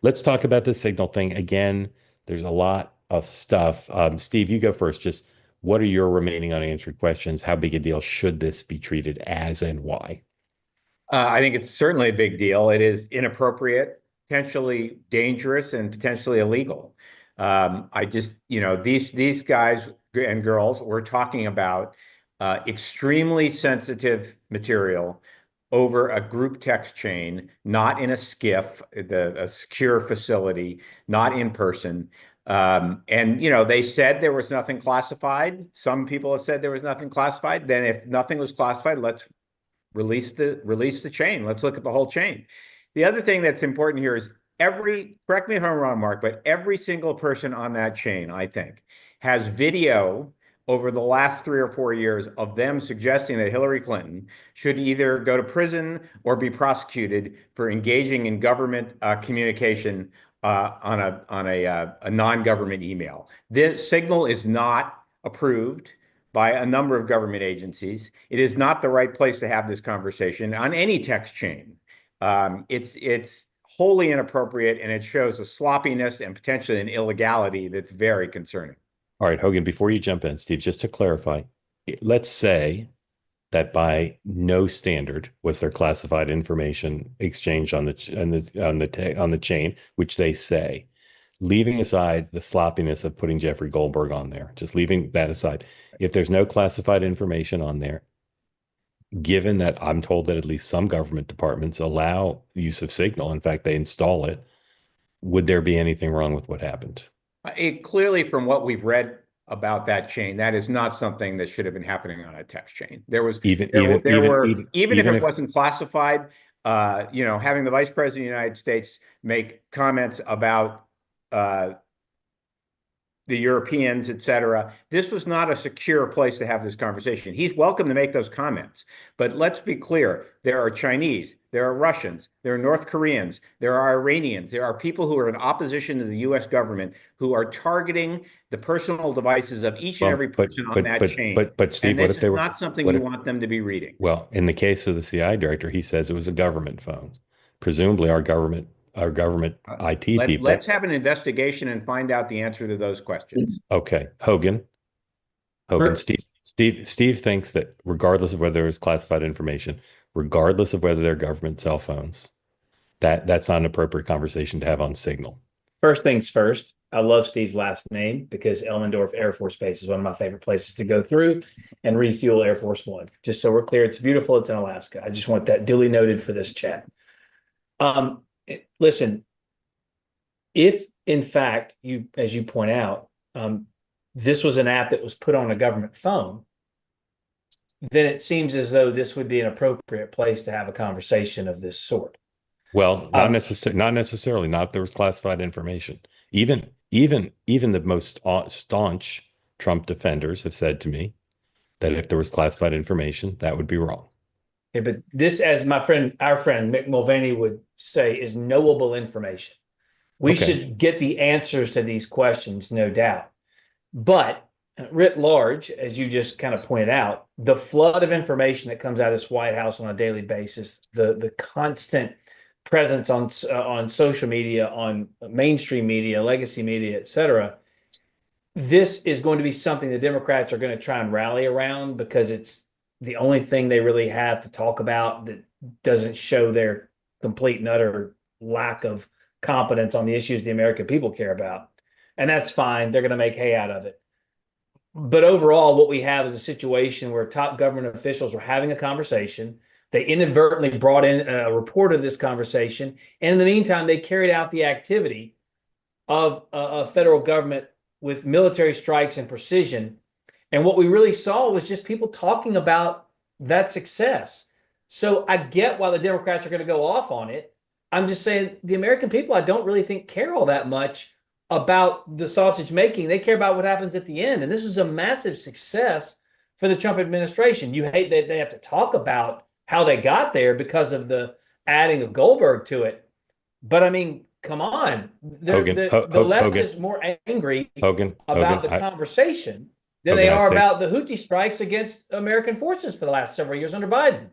let's talk about the signal thing again. There's a lot of stuff. Steve, you go first. Just what are your remaining unanswered questions? How big a deal should this be treated as, and why? I think it's certainly a big deal. It is inappropriate, potentially dangerous, and potentially illegal. I just, these guys and girls, we're talking about extremely sensitive material over a group text chain, not in a SCIF, a secure facility, not in person. And they said there was nothing classified. Some people have said there was nothing classified. Then, if nothing was classified, let's release the chain. Let's look at the whole chain. The other thing that's important here is correct me if I'm wrong, Mark, but every single person on that chain, I think, has video over the last 3 or 4 years of them suggesting that Hillary Clinton should either go to prison or be prosecuted for engaging in government communication on a non-government email. This signal is not approved by a number of government agencies. It is not the right place to have this conversation on any text chain. It's wholly inappropriate, and it shows a sloppiness and potentially an illegality that's very concerning. All right, Hogan, before you jump in, Steve, just to clarify, let's say that by no standard was there classified information exchanged on the chain, which they say. Leaving aside the sloppiness of putting Jeffrey Goldberg on there, just leaving that aside, if there's no classified information on there, given that I'm told that at least some government departments allow use of Signal, in fact, they install it, would there be anything wrong with what happened? It clearly, from what we've read about that chain, that is not something that should have been happening on a text chain. There was Even there, even there even were even even if even it if wasn't classified, having the Vice President of the United States make comments about uh, the Europeans, et cetera. This was not a secure place to have this conversation. He's welcome to make those comments. But let's be clear, there are Chinese, there are Russians, there are North Koreans, there are Iranians, there are people who are in opposition to the US government who are targeting the personal devices of each and well, every person on that chain. but Steve, And what this if is they were not something what you if want them to be reading. well, in the case of the CI director, he says it was a government phone. Presumably our government Uh, IT let's people. have an investigation and find out the answer to those questions. Okay, Hogan, Per- Steve thinks that regardless of whether it's classified information, regardless of whether they're government cell phones, that's not an appropriate conversation to have on Signal. First things first, I love Steve's last name because Elmendorf Air Force Base is one of my favorite places to go through and refuel Air Force One. Just so we're clear, it's beautiful. It's in Alaska. I just want that duly noted for this chat. Listen, if in fact as you point out, this was an app that was put on a government phone, then it seems as though this would be an appropriate place to have a conversation of this sort. Well, Um, not necessarily. Not if there was classified information. Even the most staunch Trump defenders have said to me that if there was classified information, that would be wrong. Okay, but this, as our friend Mick Mulvaney would say, is knowable information. We Okay. should get the answers to these questions, no doubt. But writ large, as you just kind of pointed out, the flood of information that comes out of this White House on a daily basis, the constant presence on social media, on mainstream media, legacy media, et cetera, this is going to be something the Democrats are going to try and rally around because it's the only thing they really have to talk about that doesn't show their complete and utter lack of competence on the issues the American people care about. And that's fine. They're going to make hay out of it. But overall, what we have is a situation where top government officials are having a conversation. They inadvertently brought in a report of this conversation. And in the meantime, they carried out the activity of a federal government with military strikes and precision. And what we really saw was just people talking about that success. So I get why the Democrats are going to go off on it. I'm just saying the American people, I don't really think care all that much about the sausage making. They care about what happens at the end. And this was a massive success for the Trump administration. You hate that they have to talk about how they got there because of the adding of Goldberg to it. But I mean, come on. The left Hogan, is more angry Hogan. about the conversation than they Hogan, I are say about the Houthi strikes against American forces for the last several years under Biden.